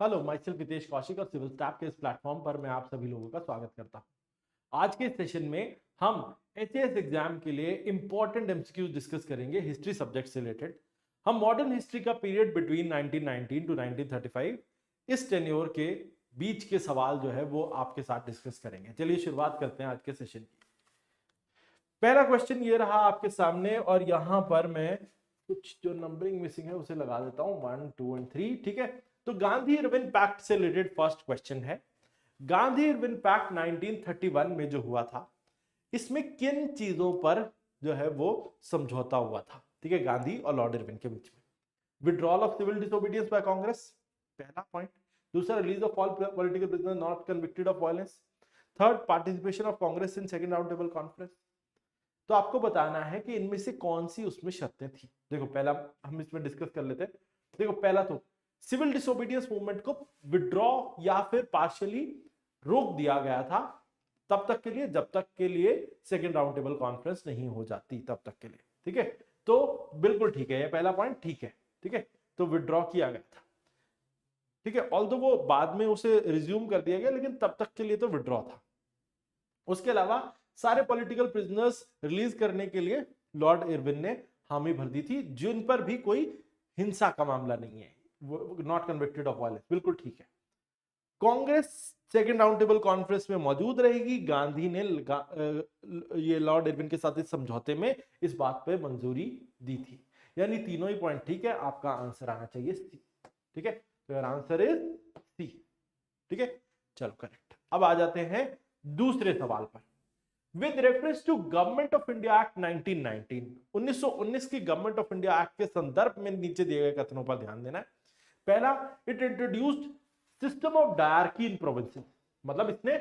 Hello, my self Hitesh Kaushik और civil step के इस प्लेटफॉर्म पर मैं आप सभी लोगों का स्वागत करता हूं। आज के सेशन में हम एचएएस एग्जाम के लिए इंपॉर्टेंट एमसीक्यूज डिस्कस करेंगे हिस्ट्री सब्जेक्ट से रिलेटेड। हम मॉडर्न हिस्ट्री का पीरियड बिटवीन 1919 टू 1935 इस टेन्योर के बीच के सवाल जो है वो आपके साथ डिस्कस करेंगे। चलिए शुरुआत करते हैं आज के सेशन की। पहला क्वेश्चन ये रहा आपके सामने और यहां पर मैं कुछ जो नंबरिंग मिसिंग है उसे लगा देता हूं 1, 2 एंड 3। ठीक है, तो गांधी इरविन पैक्ट से रिलेटेड फर्स्ट क्वेश्चन है। गांधी इरविन पैक्ट 1931 में जो हुआ था, इसमें किन चीजों पर जो है वो समझौता हुआ था? ठीक है, गांधी और लॉर्ड इरविन के बीच में। Withdrawal of civil disobedience by Congress, पहला पॉइंट। दूसरा, release of all political prisoner not convicted of violence. Third, participation of Congress in second round table conference. तो आपको बताना है कि इनमें से कौन सी उसमें शर्तें थी। देखो, पहला हम इसमें डिस्कस कर लेते हैं। देखो, पहला तो सिविल डिसोबीडियंस मूवमेंट को विड्रॉ या फिर पार्शियली रोक दिया गया था तब तक के लिए जब तक के लिए सेकेंड राउंड टेबल कॉन्फ्रेंस नहीं हो जाती, तब तक के लिए। ठीक है, तो बिल्कुल ठीक है, ये पहला पॉइंट ठीक है। ठीक है, तो विड्रॉ किया गया था। ठीक है, ऑल्दो वो बाद में उसे रिज्यूम कर दिया गया, लेकिन तब तक के लिए तो विड्रॉ था। उसके अलावा सारे पॉलिटिकल प्रिजनर्स रिलीज करने के लिए लॉर्ड इरविन ने हामी भर दी थी, जिन पर भी कोई हिंसा का मामला नहीं है, नॉट कन्विक्टेड ऑफ वायलेंस। बिल्कुल ठीक है। Congress second round table conference में मौजूद रहेगी। गांधी ने ये लॉर्ड इरविन के साथ इस समझौते में इस बात पे मंजूरी दी थी। यानी तीनों ही पॉइंट ठीक है, आपका आंसर आना चाहिए सी। ठीक है, तो आंसर इज सी। ठीक है, चलो करेक्ट। अब आ जाते हैं दूसरे सवाल पर। With reference to government of India act 1919 की गवर्नमेंट ऑफ इंडिया एक्ट के संदर्भ में नीचे दिए गए कथनों पर ध्यान देना है। पहला, it introduced system of dyarchy in provinces, मतलब इसने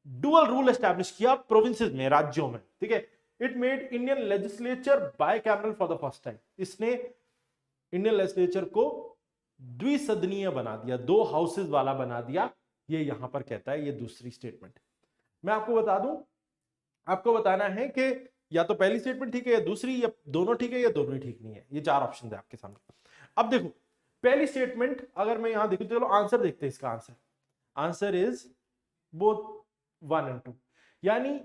डुअल रूल एस्टैब्लिश किया प्रोविंसेस में, राज्यों में। ठीक है, it made Indian legislature bicameral for the first time, इसने इंडियन लेजिस्लेचर को द्विसदनीय बना दिया, दो हाउसेस वाला बना दिया। ये यहां पर कहता है, ये दूसरी स्टेटमेंट। मैं आपको बता दूं, आपको बताना है कि या तो पहली स्टेटमेंट ठीक है या दूसरी, या दोनों ठीक है या दोनों ही ठीक नहीं है। ये चार ऑप्शन है आपके सामने। अब देखो, पहली स्टेटमेंट अगर मैं यहां देखूं, चलो आंसर देखते हैं इसका। Answer is both 1 and 2। यानी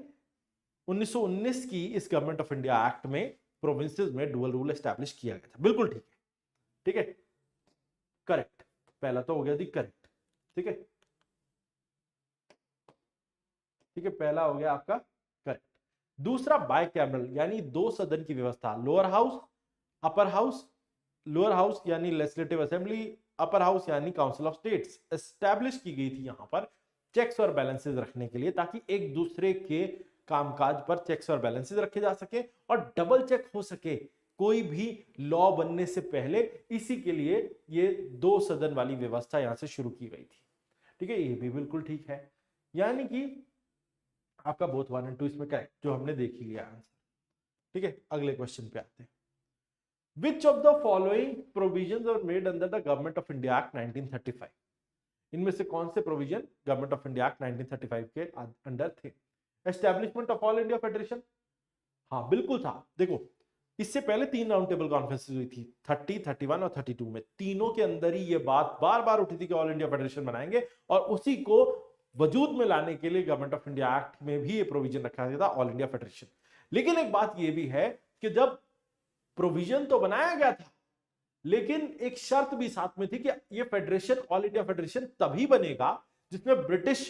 1919 की इस गवर्नमेंट ऑफ इंडिया एक्ट में प्रोविंसेस में डुअल रूल एस्टैब्लिश किया गया था। बिल्कुल ठीक है। ठीक है, करेक्ट। पहला तो हो गया जी करेक्ट। ठीक है, ठीक है, पहला हो गया आपका करेक्ट। दूसरा, बायकैमरल यानी दो सदन की व्यवस्था, lower house upper house, lower house यानी लेजिस्लेटिव असेंबली, अपर हाउस यानी काउंसिल ऑफ स्टेट्स, एस्टैब्लिश की गई थी यहां पर चेक्स और बैलेंसेस रखने के लिए, ताकि एक दूसरे के कामकाज पर चेक्स और बैलेंसेस रखे जा सके और डबल चेक हो सके कोई भी लॉ बनने से पहले। इसी के लिए ये दो सदन वाली व्यवस्था यहां से शुरू की गई थी। ठीक है, ये भी बिल्कुल ठीक है। यानी कि आपका बोथ 1 एंड 2 इसमें करेक्ट, जो हमने देख ही लिया आंसर। ठीक है, अगले क्वेश्चन पे आते हैं। Which of the following provisions were made under the Government of India Act 1935? इनमें से कौन से provision government of India act 1935 के अंडर थे? Establishment of all India federation, हाँ बिल्कुल था। देखो, इससे पहले 3 राउंड टेबल कॉन्फ्रेंसेस हुई थी, 30, 31 और 32 में। तीनों के अंदर ही ये बात बार बार उठी थी कि ऑल इंडिया फेडरेशन बनाएंगे, और उसी को वजूद में लाने के लिए गवर्नमेंट ऑफ इंडिया एक्ट में भी ये प्रोविजन रखा गया था, ऑल इंडिया फेडरेशन। लेकिन एक बात ये भी है कि जब प्रोविजन तो बनाया गया था, लेकिन एक शर्त भी साथ में थी कि ये फेडरेशन, ऑल इंडिया फेडरेशन तभी बनेगा जिसमें ब्रिटिश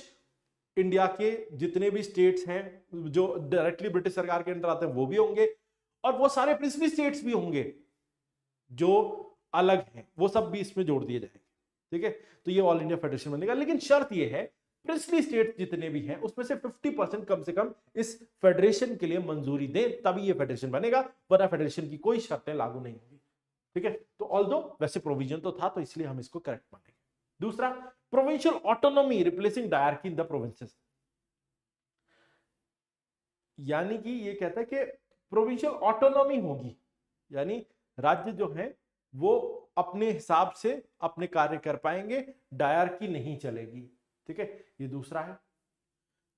इंडिया के जितने भी स्टेट्स हैं जो डायरेक्टली ब्रिटिश सरकार के अंडर आते हैं वो भी होंगे, और वो सारे प्रिंसली स्टेट्स भी होंगे जो अलग हैं, वो सब भी इसमें जोड़ दिए जाएंगे। ठीक है, तो ये ऑल इंडिया फेडरेशन बनेगा। लेकिन शर्त ये है, प्रिंसली स्टेट जितने भी हैं उसमें से 50% कम से कम इस फेडरेशन के लिए मंजूरी दें, तभी ये फेडरेशन बनेगा, वरना फेडरेशन की कोई शर्तें लागू नहीं होंगी। ठीक है, तो ऑल्दो वैसे प्रोविजन तो था, तो इसलिए हम इसको करेक्ट मानेंगे। दूसरा, provincial autonomy replacing dyarchy in the provinces, यानी कि ये कहता है कि प्रोविंशियल ऑटोनॉमी होगी, यानी राज्य जो है वो अपने हिसाब से अपने कार्य कर पाएंगे, डायरकी नहीं चलेगी। ठीक है, ये दूसरा है।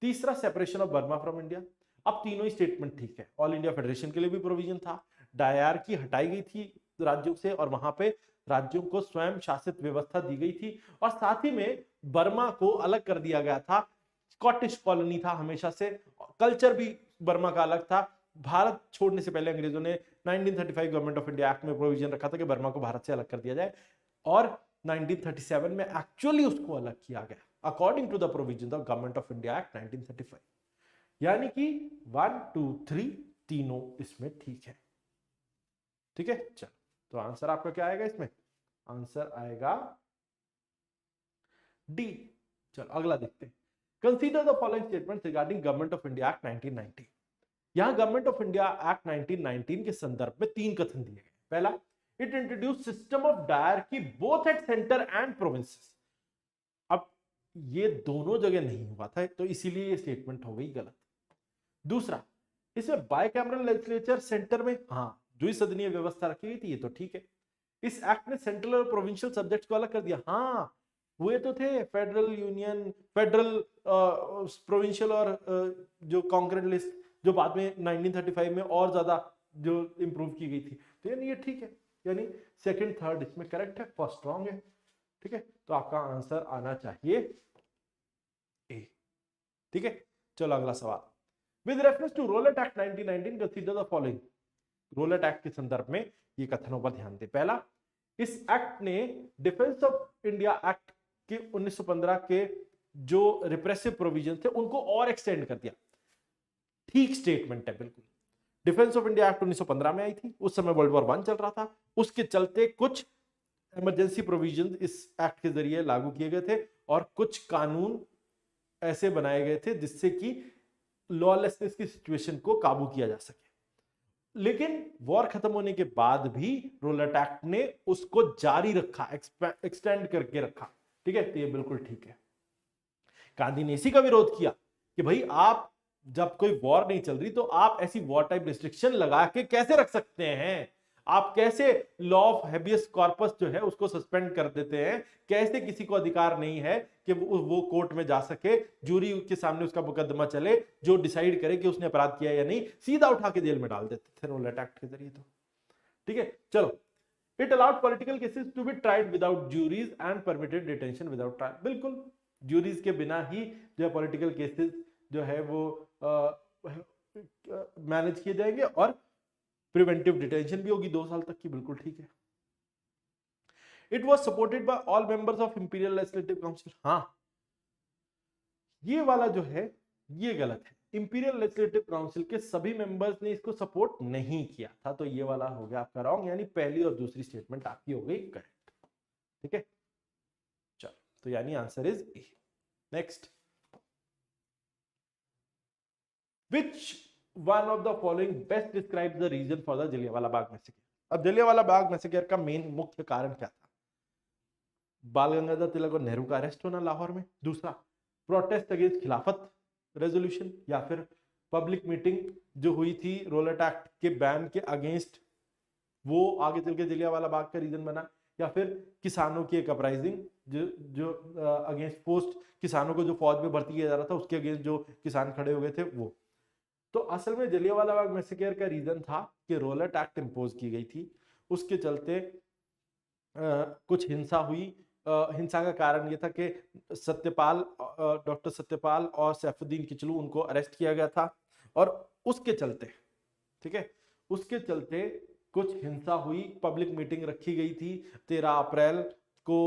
तीसरा, separation of Burma from India. अब तीनों ही स्टेटमेंट ठीक है, ऑल इंडिया फेडरेशन के लिए भी प्रोविजन था, डायरकी हटाई गई थी राज्यों से, और वहां पे राज्यों को स्वयं शासित व्यवस्था दी गई थी और साथ ही में बर्मा को अलग कर दिया गया था। स्कॉटिश कॉलोनी था हमेशा से, कल्चर भी बर्मा का अलग था। भारत छोड़ने से पहले अंग्रेजों ने 1935 गवर्नमेंट ऑफ इंडिया एक्ट में प्रोविजन रखा था कि बर्मा को भारत से अलग कर दिया जाए और 1937 में एक्चुअली उसको अलग किया गया according to the provision of government of India act 1935। यानी कि 1 2 3 तीनों इसमें ठीक है। ठीक है, चलो तो आंसर आपका क्या आएगा इसमें? आंसर आएगा डी। चलो अगला देखते हैं। Consider the following statements regarding government of India act 1990। यहां गवर्नमेंट ऑफ इंडिया एक्ट 1919 के संदर्भ में 3 कथन दिए गए। पहला, it introduce system of dyarchy both at centre and provinces. अब ये दोनों जगह नहीं हुआ था तो इसीलिए ये स्टेटमेंट हो गई गलत। दूसरा, इसमें बाइकैमरल लेजिस्लेचर सेंटर में, हाँ द्विसदनीय व्यवस्था रखी गई थी, ये तो ठीक है। इस एक्ट ने सेंट्रल और प्रोविंशियल सब्जेक्ट्स को अलग कर दिया, हाँ हुए तो थे फेडरल यूनियन, फेडरल प्रोविंशियल और जो कॉन्करेंट लिस्ट जो बाद में 1935 में और ज्यादा जो इंप्रूव की गई थी, तो यानी ये ठीक है, यानी सेकंड थर्ड इसमें करेक्ट है, फर्स्ट रॉन्ग है। ठीक है, तो आपका आंसर आना चाहिए ए। ठीक है, चलो अगला सवाल। With reference to Rowlatt act 1919 consider the following. Rowlatt act के संदर्भ में ये कथनों पर ध्यान दें। पहला, इस एक्ट ने डिफेंस ऑफ इंडिया एक्ट के 1915 के जो रिप्रेसिव प्रोविजन थे उनको और एक्सटेंड कर दिया। ठीक स्टेटमेंट है बिल्कुल। डिफेंस ऑफ इंडिया एक्ट 1915 में आई थी, उस समय वर्ल्ड वॉर 1 चल रहा था, उसके चलते कुछ इमरजेंसी प्रोविजन इस एक्ट के जरिए लागू किए गए थे और कुछ कानून ऐसे बनाए गए थे जिससे कि लॉलेसनेस की सिचुएशन को काबू किया जा सके। लेकिन वॉर खत्म होने के बाद भी रोलेट एक्ट ने उसको जारी रखा, एक्सटेंड करके रखा। ठीक है, तो ये बिल्कुल ठीक है। गांधी ने इसी का विरोध किया कि भाई आप जब कोई वॉर नहीं चल रही तो आप ऐसी वॉर टाइप रिस्ट्रिक्शन लगा के कैसे रख सकते हैं? आप कैसे लॉ ऑफ हैबियस कॉर्पस जो है उसको सस्पेंड कर देते हैं? कैसे किसी को अधिकार नहीं है कि वो कोर्ट में जा सके, जूरी के सामने उसका मुकदमा चले, जो डिसाइड करे कि उसने अपराध किया या नहीं, सीधा उठा के जेल में डाल देते थे रोलेट एक्ट के जरिए। तो ठीक है, चलो। It allowed political cases to be tried without juries and permitted detention without trial. बिल्कुल, ज्यूरीज के बिना ही जो है पॉलिटिकल केसेस जो है वो मैनेज किए जाएंगे और प्रिवेंटिव डिटेंशन भी होगी 2 साल तक की। बिल्कुल ठीक है। It was supported by all members of imperial legislative council. हाँ, ये वाला जो है ये गलत है। इंपीरियल लेजिस्लेटिव काउंसिल के सभी मेंबर्स ने इसको सपोर्ट नहीं किया था, तो ये वाला हो गया आपका रॉन्ग, यानी पहली और दूसरी स्टेटमेंट आपकी हो गई करेक्ट। ठीक है, चलो, तो यानी answer is a. Next, which one of the following best describes the reason for the Jallianwala Bagh massacre? अब जलियांवाला बाग मैसेकर का मेन मुख्य कारण क्या था? बाल गंगाधर तिलक और नेहरू का अरेस्ट होना लाहौर में। दूसरा, प्रोटेस्ट अगेंस्ट खिलाफत रेजोल्यूशन, या फिर पब्लिक मीटिंग जो हुई थी रोलेट एक्ट के बैन के अगेंस्ट, वो आगे चल के जलियांवाला बाग का रीजन बना, या फिर किसानों की एक अपराइजिंग जो अगेंस्ट पोस्ट किसानों को जो फौज में भर्ती किया जा रहा था उसके अगेंस्ट जो किसान खड़े हो गए थे वो। तो असल में जलियांवाला बाग मैसेकर का रीजन था कि रोलेट एक्ट इंपोज की गई थी, उसके चलते कुछ हिंसा हुई। हिंसा का कारण यह था कि सत्यपाल, डॉक्टर सत्यपाल और सैफुद्दीन किचलू, उनको अरेस्ट किया गया था और उसके चलते, ठीक है, उसके चलते कुछ हिंसा हुई। पब्लिक मीटिंग रखी गई थी 13 अप्रैल को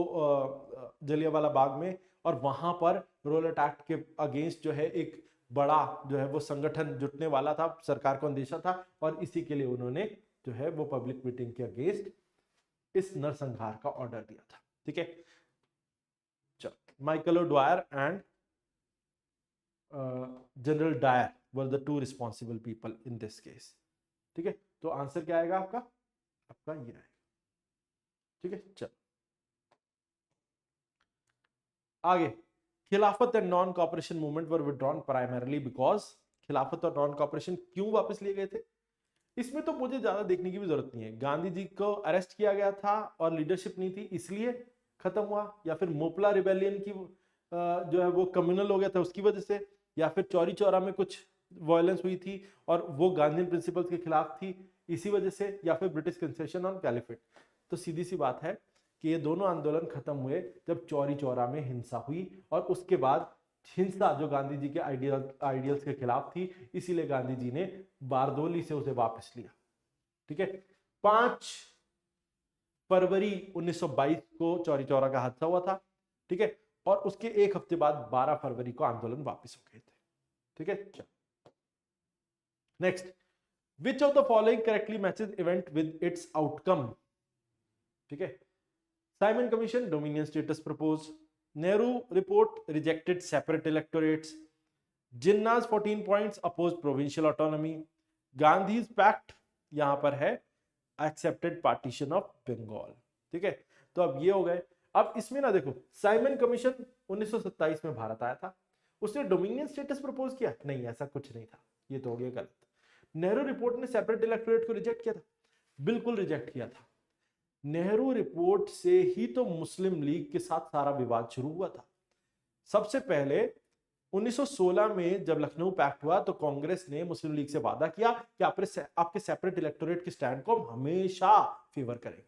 जलियांवाला बाग में, और वहां पर रोलेट एक्ट के अगेंस्ट जो है एक बड़ा जो है वो संगठन जुटने वाला था, सरकार को अंदेशा था, और इसी के लिए उन्होंने जो है वो पब्लिक मीटिंग के अगेंस्ट इस नरसंहार का ऑर्डर दिया था। ठीक है, चलो, Michael O'Dwyer and General Dyer were the 2 responsible people in this case. ठीक है, तो आंसर क्या आएगा आपका? आपका ये आएगा। ठीक है, चलो आगे। खिलाफत and non cooperation movement were withdrawn primarily because. खिलाफत और नॉन कॉपरेशन क्यों वापस लिए गए थे? इसमें तो मुझे ज्यादा देखने की भी जरूरत नहीं है। गांधी जी को अरेस्ट किया गया था और लीडरशिप नहीं थी इसलिए खत्म हुआ, या फिर मोपला रिबेलियन की जो है वो कम्युनल हो गया था उसकी वजह से, या फिर चौरी चौरा में कुछ वायलेंस हुई थी और वो गांधीयन प्रिंसिपल्स के खिलाफ थी इसी वजह से, या फिर ब्रिटिश कंसेशन ऑन कैलिफेट। तो सीधी सी बात है कि ये दोनों आंदोलन खत्म हुए जब चौरी चौरा में हिंसा हुई, और उसके बाद हिंसा जो गांधी जी के आइडियल्स के खिलाफ थी, इसीलिए गांधी जी ने बारदोली से उसे वापस लिया। ठीक है, 5 फरवरी 1922 को चौरी चौरा का हादसा हुआ था। ठीक है, और उसके एक हफ्ते बाद 12 फरवरी को आंदोलन वापस हो गए थे। ठीक है, next, which of the following correctly matches event with its outcome? ठीक है, Simon commission dominion status propose, Nehru report rejected separate electorates, Jinnah's 14 points oppose provincial autonomy, Gandhi's pact यहां पर है एक्सेप्टेड पार्टीशन ऑफ बंगाल। ठीक है, तो अब ये हो गए। अब इसमें ना देखो, साइमन कमीशन 1927 में भारत आया था, उसने डोमिनियन स्टेटस प्रपोज किया? नहीं, ऐसा कुछ नहीं था, ये तो हो गया गलत। नेहरू रिपोर्ट ने सेपरेट इलेक्टोरेट को रिजेक्ट किया था? बिल्कुल रिजेक्ट किया था। नेहरू रिपोर्ट से ही तो मुस्लिम लीग के साथ सारा विवाद शुरू हुआ था। सबसे पहले 1916 में जब लखनऊ पैक्ट हुआ तो कांग्रेस ने मुस्लिम लीग से वादा किया कि आपके सेपरेट इलेक्टोरेट के स्टैंड को हम हमेशा फेवर करेंगे,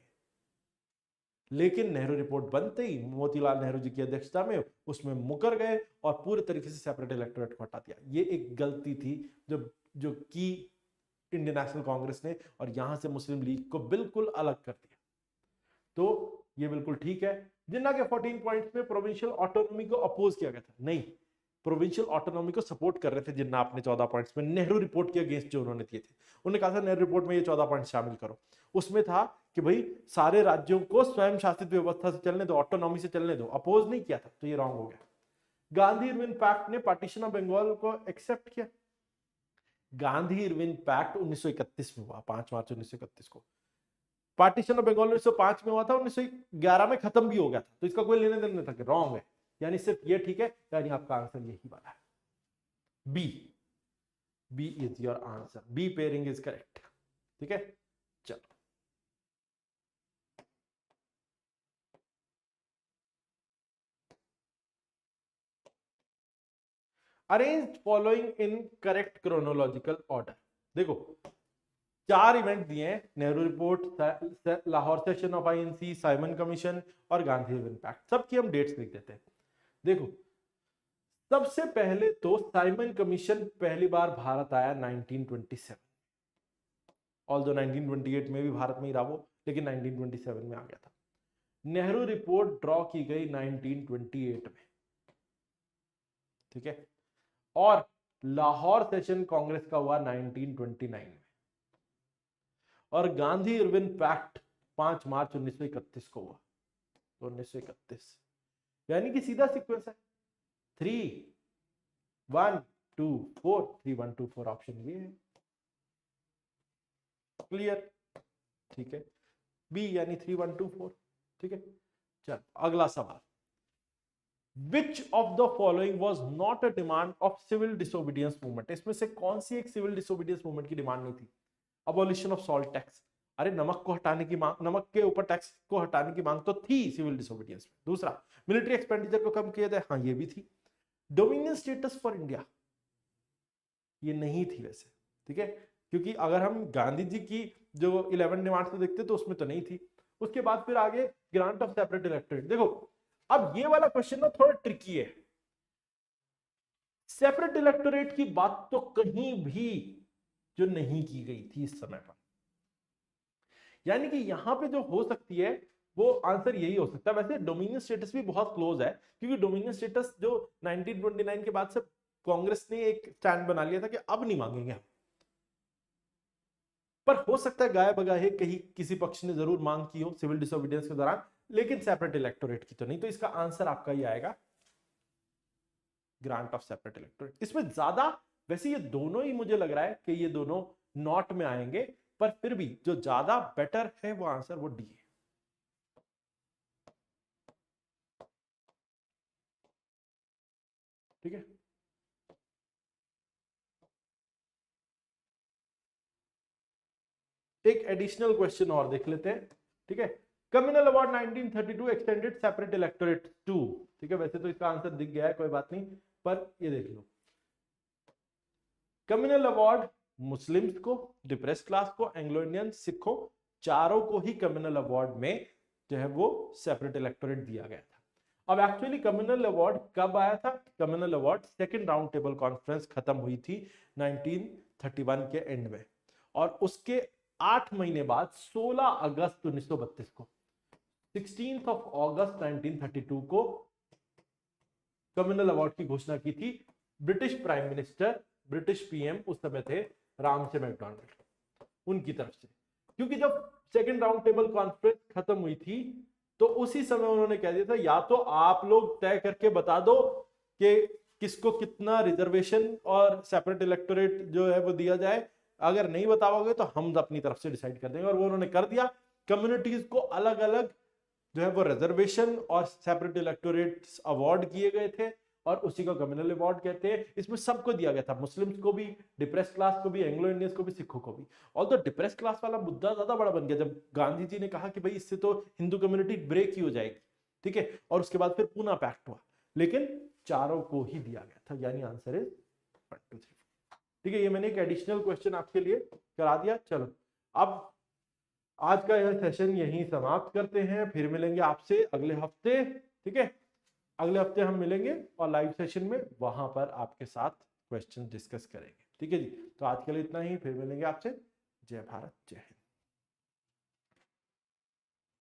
लेकिन नेहरू रिपोर्ट बनते ही मोतीलाल नेहरू जी की अध्यक्षता में उसमें मुकर गए और पूरे तरीके से सेपरेट इलेक्टोरेट को हटा दिया। ये एक गलती थी जो की इंडियन नेशनल कांग्रेस ने, और यहां से मुस्लिम लीग को बिल्कुल अलग कर दिया। तो ये बिल्कुल ठीक है। जिन्ना के 14 पॉइंट्स में प्रोविंशियल ऑटोनॉमी को अपोज किया गया था? नहीं, प्रोविंशियल ऑटोनॉमी को सपोर्ट कर रहे थे जिन्ना अपने 14 पॉइंट्स में, नेहरू रिपोर्ट के अगेंस्ट जो उन्होंने दिए थे। उन्होंने कहा था नेहरू रिपोर्ट में ये 14 पॉइंट शामिल करो। उसमें था कि भाई सारे राज्यों को स्वयं शासित व्यवस्था से चलने दो, ऑटोनॉमी से चलने दो, अपोज नहीं किया था, तो ये रॉन्ग हो गया। गांधी इरविन पैक्ट ने पार्टीशन ऑफ बंगाल को एक्सेप्ट किया? गांधी इरविन पैक्ट 1931 में हुआ, 5 मार्च 1931 को। पार्टीशन ऑफ बंगाल 1905 में हुआ था, 1911 में खत्म भी हो गया था, तो इसका कोई लेने देने नहीं था। रॉन्ग है, यानी सिर्फ ये ठीक है, यानी आपका आंसर यही वाला है, B. B is your answer, B pairing is correct. ठीक है, चलो arrange following in correct chronological order. देखो 4 इवेंट दिए हैं, Nehru report, Lahore session of INC, Simon commission और गांधी इरविन पैक्ट। सबकी हम डेट्स लिख देते हैं। देखो सबसे पहले तो साइमन कमीशन पहली बार भारत आया 1927, ऑल्दो 1928 में भी भारत में ही रहा वो, लेकिन 1927 में आ गया था। नेहरू रिपोर्ट ड्रॉ की गई 1928 में। ठीक है, और लाहौर सेशन कांग्रेस का हुआ 1929 में, और गांधी इरविन पैक्ट 5 मार्च 1931 को हुआ, तो 1931, यानी कि सीधा सीक्वेंस है 3 1 2 4, 3 1 2 4 ऑप्शन ये है। क्लियर? ठीक है, बी यानी 3 1 2 4। ठीक है, चल अगला सवाल, Which of the following was not a demand of civil disobedience movement? इसमें से कौन सी एक सिविल डिसोबीडियंस मूवमेंट की डिमांड नहीं थी? अबॉलिशन ऑफ सॉल्ट टैक्स, अरे नमक को हटाने की मांग, नमक के ऊपर टैक्स को हटाने की मांग तो थी सिविल डिसोबीडियंस में। दूसरा, मिलिट्री एक्सपेंडिचर को कम किया जाए, हाँ ये भी थी। डोमिनियन स्टेटस फॉर इंडिया, ये नहीं थी वैसे। ठीक है, क्योंकि अगर हम गांधी जी की जो 11 डिमांड्स को देखते तो उसमें तो नहीं थी। उसके बाद फिर आगे ग्रांट ऑफ सेपरेट इलेक्टोरेट। देखो अब ये वाला क्वेश्चन ना थोड़ा ट्रिकी है। सेपरेट इलेक्टोरेट की बात तो कहीं भी जो नहीं की गई थी इस समय पर, यानी कि यहां पे जो हो सकती है वो आंसर यही हो सकता है। वैसे डोमिनियन स्टेटस भी बहुत क्लोज है, क्योंकि डोमिनियन स्टेटस जो 1929 के बाद से कांग्रेस ने एक स्टैंड बना लिया था कि अब नहीं मांगेंगे हम, पर हो सकता है गाय बगाहे कहीं किसी पक्ष ने जरूर मांग की हो सिविल डिसोबीडियंस के दौरान, लेकिन सेपरेट इलेक्टोरेट की तो नहीं। तो इसका आंसर आपका ही आएगा ग्रांट ऑफ सेपरेट इलेक्टोरेट। इसमें ज्यादा वैसे ये दोनों ही मुझे लग रहा है कि ये दोनों नॉट में आएंगे, पर फिर भी जो ज्यादा बेटर है वो आंसर वो डी है। ठीक है, एक एडिशनल क्वेश्चन और देख लेते हैं। ठीक है, communal award 1932 extended separate electorate too. ठीक है, वैसे तो इसका आंसर दिख गया है, कोई बात नहीं, पर ये देख लो। कम्युनल अवार्ड मुस्लिम्स को, डिप्रेस्ड क्लास को, एंग्लो इंडियन, सिखों, चारों को ही कम्युनल अवार्ड में जो है वो सेपरेट इलेक्टोरेट दिया गया था। अब एक्चुअली कम्युनल अवार्ड कब आया था? Communal award second round table conference खत्म हुई थी 1931 के एंड में, और उसके 8 महीने बाद 16 अगस्त 1932 को, 16th ऑफ अगस्त 1932 को कम्युनल अवार्ड की घोषणा की थी British prime minister, British PM उस समय थे रामसे मैकडॉनल्ड, उनकी तरफ से। क्योंकि जब सेकंड राउंड टेबल कॉन्फ्रेंस खत्म हुई थी तो उसी समय उन्होंने कह दिया था या तो आप लोग तय करके बता दो कि किसको कितना रिजर्वेशन और सेपरेट इलेक्टोरेट जो है वो दिया जाए, अगर नहीं बताओगे तो हम अपनी तरफ से डिसाइड कर देंगे, और वो उन्होंने कर दिया। कम्युनिटीज को अलग अलग जो है वो रिजर्वेशन और सेपरेट इलेक्टोरेट अवार्ड किए गए थे, और उसी को कम्युनल अवार्ड कहते हैं। इसमें सबको दिया गया था, मुस्लिम्स को भी, डिप्रेस क्लास को भी, एंग्लो इंडियंस को भी, सिखों को भी। और तो डिप्रेस क्लास वाला मुद्दा ज्यादा बड़ा बन गया जब गांधी जी ने कहा कि भाई इससे तो हिंदू कम्युनिटी ब्रेक ही हो जाएगी, ठीक है, और उसके बाद फिर पूना पैक्ट हुआ, लेकिन चारों को ही दिया गया था, यानी आंसर इज 1 2 3 ठीक है। ये मैंने एक एडिशनल क्वेश्चन आपके लिए करा दिया। चलो अब आज का यह सेशन यहीं समाप्त करते हैं, फिर मिलेंगे आपसे अगले हफ्ते, ठीक है। अगले हफ्ते हम मिलेंगे और लाइव सेशन में वहां पर आपके साथ क्वेश्चन डिस्कस करेंगे, ठीक है जी। तो आज के लिए इतना ही, फिर मिलेंगे आपसे। जय भारत, जय हिंद।